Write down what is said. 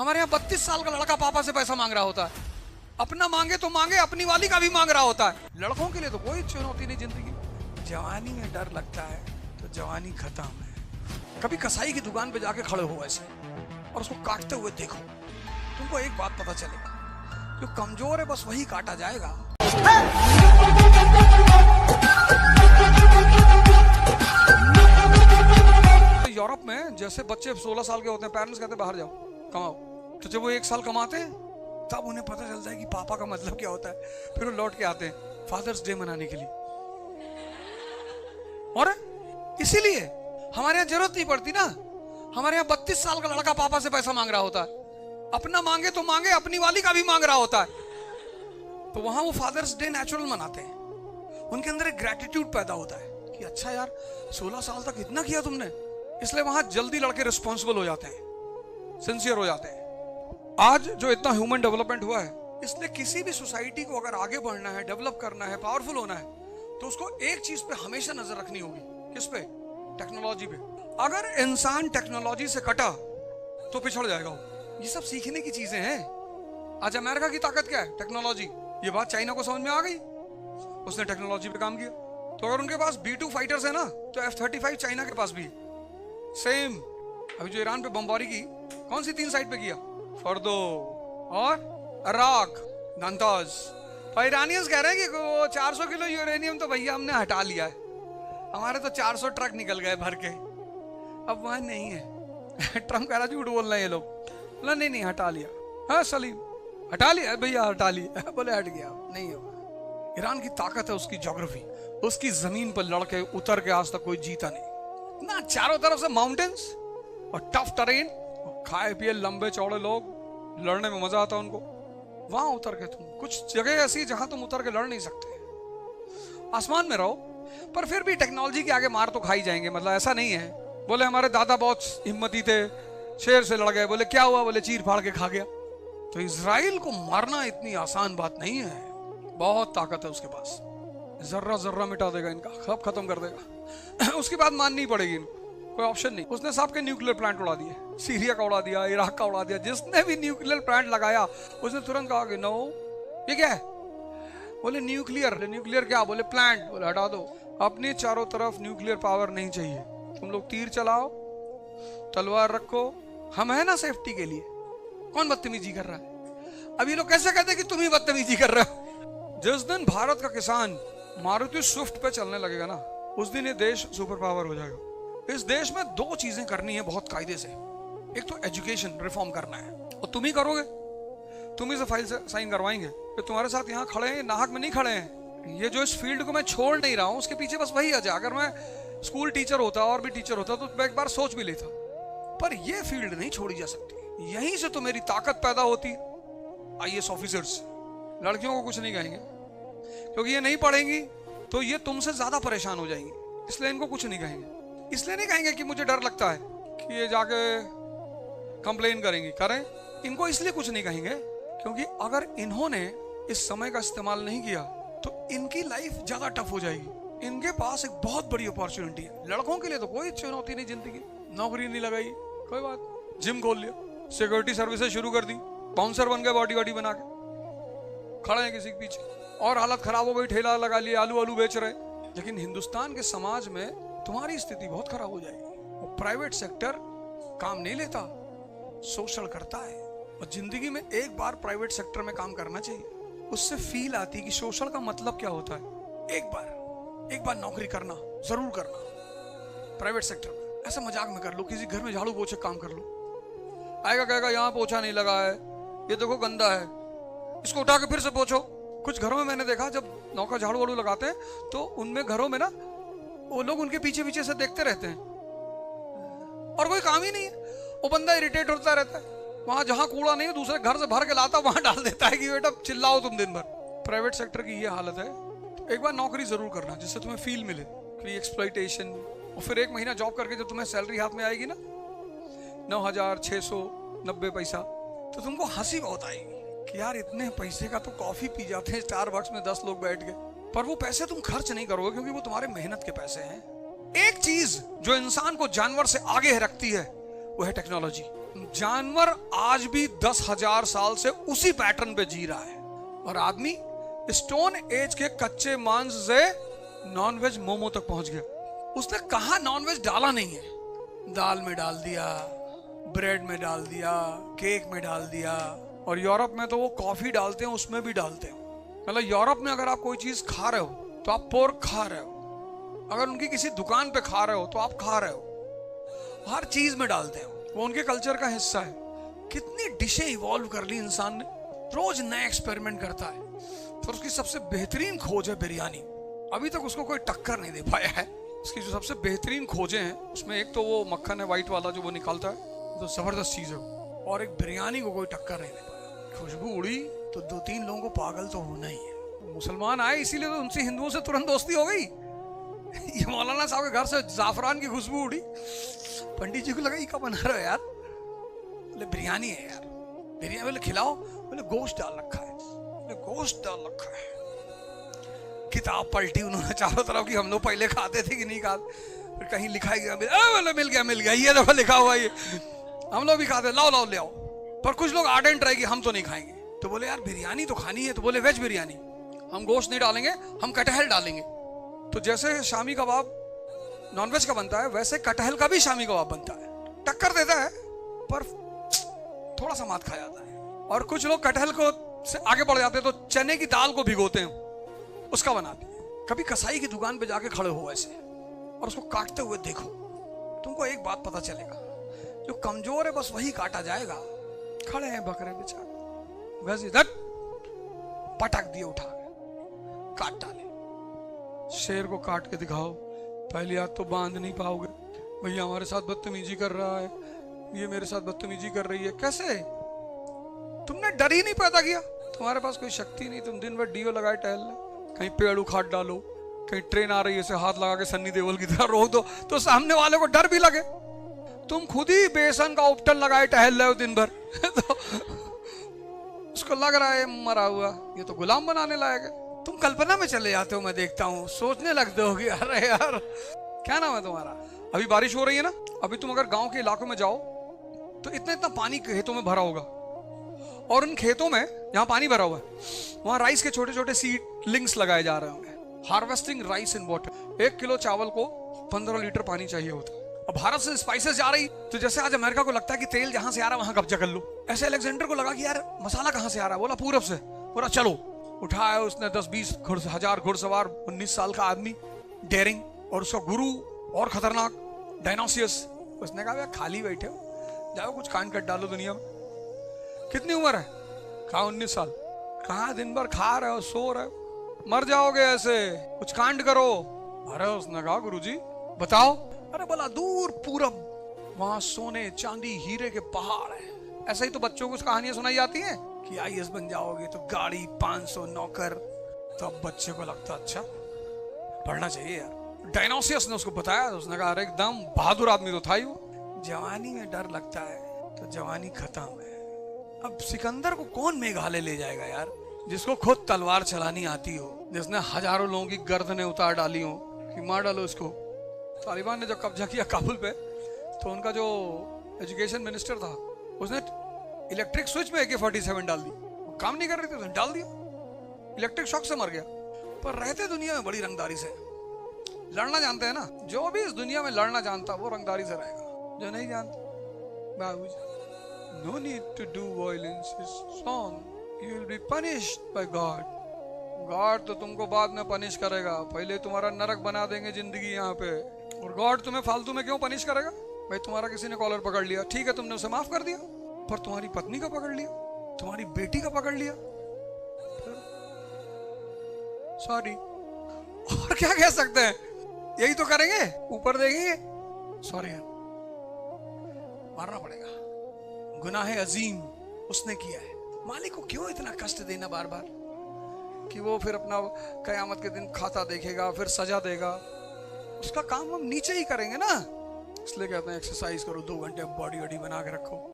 हमारे यहाँ 32 साल का लड़का पापा से पैसा मांग रहा होता है। अपना मांगे तो मांगे, अपनी वाली का भी मांग रहा होता है। लड़कों के लिए तो कोई चुनौती नहीं जिंदगी। जवानी में डर लगता है तो जवानी खत्म है। कभी कसाई की दुकान पे जाके खड़े हो ऐसे और उसको काटते हुए देखो, तुमको एक बात पता चलेगा, जो कमजोर है बस वही काटा जाएगा। यूरोप में जैसे बच्चे 16 साल के होते हैं, पेरेंट्स कहते हैं बाहर जाओ कमाओ, तो जब वो 1 साल कमाते हैं तब उन्हें पता चलता है कि पापा का मतलब क्या होता है। फिर वो लौट के आते हैं फादर्स डे मनाने के लिए। और इसीलिए हमारे यहाँ जरूरत नहीं पड़ती ना। हमारे यहाँ 32 साल का लड़का पापा से पैसा मांग रहा होता है। अपना मांगे तो मांगे, अपनी वाली का भी मांग रहा होता है। तो वहां वो फादर्स डे नेचुरल मनाते हैं। उनके अंदर एक ग्रेटिट्यूड पैदा होता है कि अच्छा यार 16 साल तक इतना किया तुमने। इसलिए वहां जल्दी लड़के रिस्पॉन्सिबल हो जाते हैं, सिंसियर हो जाते हैं। आज जो इतना ह्यूमन डेवलपमेंट हुआ है, इसलिए किसी भी सोसाइटी को अगर आगे बढ़ना है, डेवलप करना है, पावरफुल होना है, तो उसको एक चीज पे हमेशा नजर रखनी होगी। किस पे? टेक्नोलॉजी पे। अगर इंसान टेक्नोलॉजी से कटा तो पिछड़ जाएगा वो। ये सब सीखने की चीजें हैं। आज अमेरिका की ताकत क्या है? टेक्नोलॉजी। ये बात चाइना को समझ में आ गई, उसने टेक्नोलॉजी पे काम किया। तो अगर उनके पास B-2 फाइटर्स है ना, तो F-35 चाइना के पास भी है। सेम अभी जो ईरान पे बमबारी की, कौन सी 3 साइड पे किया? फर्दो और इराक, नाताज। और ईरानियंस कह रहे हैं कि वो 400 किलो यूरेनियम तो भैया हमने हटा लिया है, हमारे तो 400 ट्रक निकल गए भर के। अब वहां नहीं है। ट्रम्प कह रहा झूठ बोल रहे हैं ये लोग। बोला नहीं हटा लिया। हाँ सलीम हटा लिया भैया, हटा लिया। बोले हट गया, नहीं होगा। ईरान की ताकत है उसकी ज्योग्राफी, उसकी जमीन पर लड़के उतर के आज तक कोई जीता नहीं ना। चारों तरफ से माउंटेन्स और टफ टेरेन, खाए पिए लंबे चौड़े लोग, लड़ने में मजा आता उनको। वहां उतर के तुम, कुछ जगह ऐसी जहां तुम उतर के लड़ नहीं सकते। आसमान में रहो, पर फिर भी टेक्नोलॉजी के आगे मार तो खाई जाएंगे। मतलब ऐसा नहीं है। बोले हमारे दादा बहुत हिम्मती थे, शेर से लड़ गए। बोले क्या हुआ? बोले चीर फाड़ के खा गया। तो इजराइल को मारना इतनी आसान बात नहीं है। बहुत ताकत है उसके पास, जर्रा जर्रा मिटा देगा इनका, सब खत्म कर देगा। उसके बाद माननी पड़ेगी इनको, कोई ऑप्शन नहीं। उसने सबके न्यूक्लियर प्लांट उड़ा दिए, सीरिया का उड़ा दिया, इराक का उड़ा दिया। जिसने भी न्यूक्लियर प्लांट लगाया उसने तुरंत कहा कि नो, ये क्या है? बोले न्यूक्लियर। न्यूक्लियर क्या? बोले प्लांट। बोले हटा दो, अपनी चारों तरफ न्यूक्लियर पावर नहीं चाहिए। तुम लोग तीर चलाओ, तलवार रखो, हम है ना सेफ्टी के लिए। कौन बदतमीजी कर रहा है? अब ये लोग कैसे कहते हैं कि तुम ही बदतमीजी कर रहे हो? जिस दिन भारत का किसान मारुति स्विफ्ट पे चलने लगेगा ना, उस दिन ये देश सुपर पावर हो जाएगा। इस देश में 2 चीजें करनी है बहुत कायदे से। एक तो एजुकेशन रिफॉर्म करना है, और तुम ही करोगे, तुम ही से फाइल से साइन करवाएंगे। तो तुम्हारे साथ यहाँ खड़े हैं, नाहक में नहीं खड़े हैं। ये जो इस फील्ड को मैं छोड़ नहीं रहा हूँ, उसके पीछे बस वही वजह। अगर मैं स्कूल टीचर होता और भी टीचर होता तो मैं एक बार सोच भी लेता, पर ये फील्ड नहीं छोड़ी जा सकती। यहीं से तो मेरी ताकत पैदा होती। IAS ऑफिसर्स, लड़कियों को कुछ नहीं कहेंगे क्योंकि ये नहीं पढ़ेंगी तो ये तुमसे ज्यादा परेशान हो जाएंगी, इसलिए इनको कुछ नहीं कहेंगे। इसलिए नहीं कहेंगे कि मुझे डर लगता है कि ये जाके कंप्लेन करेंगी। करें, इनको इसलिए कुछ नहीं कहेंगे क्योंकि अगर इन्होंने इस समय का इस्तेमाल नहीं किया तो इनकी लाइफ ज्यादा टफ हो जाएगी। इनके पास एक बहुत बड़ी अपॉर्चुनिटी है। लड़कों के लिए तो कोई चुनौती नहीं जिंदगी। नौकरी नहीं लगाई, कोई बात, जिम खोल लिया, सिक्योरिटी सर्विसेज शुरू कर दी, बाउंसर बन गए, बॉडी बॉडी बना के खड़े हैं किसी के पीछे, और हालत खराब हो गई, ठेला लगा लिया, आलू बेच रहे। लेकिन हिंदुस्तान के समाज में तुम्हारी स्थिति बहुत खराब हो जाएगी। और प्राइवेट सेक्टर काम नहीं लेता, शोषण करता है। और जिंदगी में एक बार प्राइवेट सेक्टर में काम करना चाहिए, उससे फील आती है कि शोषण का मतलब क्या होता है। एक बार नौकरी करना, जरूर करना प्राइवेट सेक्टर में। ऐसा मजाक में कर लो, किसी घर में झाड़ू पोछे काम कर लो। आएगा कहेगा यहाँ पोछा नहीं लगा है, ये देखो गंदा है, इसको उठा के फिर से पोछो। कुछ घरों में मैंने देखा जब नौका झाड़ू वाड़ू लगाते हैं तो उनमें घरों में ना वो लोग उनके पीछे पीछे से देखते रहते हैं और कोई काम ही नहीं है। वो बंदा इरिटेट होता रहता है। वहां जहां कूड़ा नहीं है दूसरे घर से भर के लाता वहां डाल देता है कि बेटा चिल्लाओ तुम दिन भर। प्राइवेट सेक्टर की ये हालत है। एक बार नौकरी जरूर करना जिससे तुम्हें फील मिले कि एक्सप्लॉइटेशन। और फिर 1 महीना जॉब करके जब तुम्हें सैलरी हाथ में आएगी ना 9,690 पैसा, तो तुमको हंसी बहुत आएगी कि यार इतने पैसे का तो कॉफी पी जाते हैं स्टारबक्स में 10 लोग बैठ के। पर वो पैसे तुम खर्च नहीं करोगे क्योंकि वो तुम्हारे मेहनत के पैसे हैं। एक चीज जो इंसान को जानवर से आगे रखती है वो है टेक्नोलॉजी। जानवर आज भी 10,000 साल से उसी पैटर्न पे जी रहा है, और आदमी स्टोन एज के कच्चे मांस से नॉनवेज मोमो तक पहुंच गया। उसने कहा नॉनवेज डाला नहीं है, दाल में डाल दिया, ब्रेड में डाल दिया, केक में डाल दिया, और यूरोप में तो वो कॉफी डालते हैं, उसमें भी डालते हैं। मतलब यूरोप में अगर आप कोई चीज खा रहे हो तो आप पोर्क खा रहे हो, अगर उनकी किसी दुकान पे खा रहे हो तो आप खा रहे हो, हर चीज में डालते हो, वो उनके कल्चर का हिस्सा है। कितनी डिशें इवॉल्व कर ली इंसान ने, रोज नया एक्सपेरिमेंट करता है। फिर उसकी सबसे बेहतरीन खोज है बिरयानी। अभी तक उसको कोई टक्कर नहीं दे पाया है। उसकी जो सबसे बेहतरीन खोजें हैं उसमें एक तो वो मक्खन है वाइट वाला जो वो निकालता है, तो जबरदस्त चीज है, और एक बिरयानी को कोई टक्कर नहीं दे पाया। खुशबू उड़ी तो 2-3 लोगों को पागल तो होना ही है। मुसलमान आए इसीलिए तो उनसे हिंदुओं से तुरंत दोस्ती हो गई। ये मौलाना साहब के घर से जाफरान की खुशबू उड़ी, पंडित जी को लगा ये क्या बना रहे हो यार? बोले बिरयानी है यार। बिरयानी बोले खिलाओ, बोले गोश्त डाल रखा है, बोले गोश्त डाल रखा है। किताब पलटी उन्होंने चारों तरफ की, हम लोग पहले खाते थे कि नहीं खाते, फिर कहीं लिखा ही गया, बोले मिल गया ये देखो लिखा हुआ, ये हम लोग भी खाते, लाओ लाओ ले आओ। पर कुछ लोग आर्डेंट रहेगी हम तो नहीं खाएंगे, तो बोले यार बिरयानी तो खानी है, तो बोले वेज बिरयानी, हम गोश्त नहीं डालेंगे, हम कटहल डालेंगे। तो जैसे शामी कबाब नॉनवेज का बनता है, वैसे कटहल का भी शामी कबाब बनता है। टक्कर देता है पर थोड़ा सा मात खा जाता है। और कुछ लोग कटहल को से आगे बढ़ जाते हैं तो चने की दाल को भिगोते हैं, उसका बनाते हैं। कभी कसाई की दुकान पे जाके खड़े हो ऐसे और उसको काटते हुए देखो, तुमको एक बात पता चलेगा, जो कमजोर है बस वही काटा जाएगा। खड़े हैं बकरे बेचारे, वैसे धट पटक दिए उठा के काट डाले। शेर को काट के दिखाओ, पहली हाथ तो बांध नहीं पाओगे, भैया हमारे साथ बदतमीजी कर रहा है, ये मेरे साथ बदतमीजी कर रही है। कैसे? तुमने डर ही नहीं पैदा किया, तुम्हारे पास कोई शक्ति नहीं, तुम दिन भर डीओ लगाए टहल रहे, कहीं पेड़ उखाड़ डालो, कहीं ट्रेन आ रही है हाथ लगा के सन्नी देओल की तरह रोक दो तो सामने वाले को डर भी लगे। तुम खुद ही बेसन का उपटन लगाए टहल रहे हो दिन भर तो उसको लग रहा है मरा हुआ, ये तो गुलाम बनाने लायक है। तुम कल्पना में चले जाते हो, मैं देखता हूँ, सोचने लगते हो कि अरे यार क्या नाम है तुम्हारा। अभी बारिश हो रही है ना, अभी तुम अगर गांव के इलाकों में जाओ तो इतना इतना पानी खेतों में भरा होगा, और उन खेतों में जहां पानी भरा हुआ है वहां राइस के छोटे छोटे सीडलिंग्स लगाए जा रहे होंगे। Harvesting rice in water. 1 kilo चावल को 15 लीटर पानी चाहिए होता है। अब भारत से स्पाइसेस जा रही, तो जैसे आज अमेरिका को लगता है कि तेल जहां से आ रहा है वहां कब्जा कर लो, ऐसे अलेक्जेंडर को लगा कि यार मसाला कहां से आ रहा है, बोला पूरब से। बोला चलो, उठाया उसने 10-20 हजार घुड़सवार, 19 साल का आदमी डेयरिंग, और उसका गुरु और खतरनाक डायनोसियस। उसने कहा खाली बैठे हो, जाओ कुछ कांड कर डालो दुनिया में। कितनी उम्र है? कहा 19 साल। कहा दिन भर खा रहे हो, सो रहे हो, मर जाओगे ऐसे, कुछ कांड करो। अरे उसने कहा गुरुजी बताओ। अरे बोला दूर पूरब, वहां सोने चांदी हीरे के पहाड़ है। ऐसा ही तो बच्चों को कहानियां सुनाई जाती हैं कि आईएएस बन जाओगे तो गाड़ी, 500 नौकर। तो अब बच्चे को लगता अच्छा पढ़ना चाहिए यार। डायनोसियस ने उसको बताया, उसने कहा अरे एकदम बहादुर आदमी तो था ही वो। जवानी में डर लगता है तो जवानी खत्म है। अब सिकंदर को कौन मेघालय ले जाएगा यार, जिसको खुद तलवार चलानी आती हो, जिसने हजारों लोगों की गर्दनें उतार डाली हो कि मार डालो इसको। तालिबान ने जब कब्जा किया काबुल पे, तो उनका जो एजुकेशन मिनिस्टर था उसने इलेक्ट्रिक स्विच में AK-47 डाल दी, काम नहीं कर रही थी, उसने डाल दिया, इलेक्ट्रिक शॉक से मर गया। पर रहते दुनिया में बड़ी रंगदारी से, लड़ना जानते हैं ना, जो भी इस दुनिया में लड़ना जानता वो रंगदारी से रहेगा, जो नहीं जानता बाबूजी no need to do violence is wrong, you will be punished by God। God तो तुमको बाद में पनिश करेगा, पहले तुम्हारा नरक बना देंगे जिंदगी यहाँ पे। और गॉड तुम्हें फालतू में क्यों पनिश करेगा? भाई तुम्हारा किसी ने कॉलर पकड़ लिया, ठीक है तुमने उसे माफ कर दिया, पर तुम्हारी पत्नी का पकड़ लिया, तुम्हारी बेटी का पकड़ लिया, सॉरी। और क्या कह सकते हैं, यही तो करेंगे, ऊपर देखेंगे, सॉरी यार, मारना पड़ेगा। गुनाह अजीम उसने किया है। मालिक को क्यों इतना कष्ट देना बार बार, कि वो फिर अपना कयामत के दिन खाता देखेगा, फिर सजा देगा। उसका काम हम नीचे ही करेंगे ना, इसलिए कहते हैं एक्सरसाइज करो, 2 घंटे बॉडी वॉडी बना के रखो।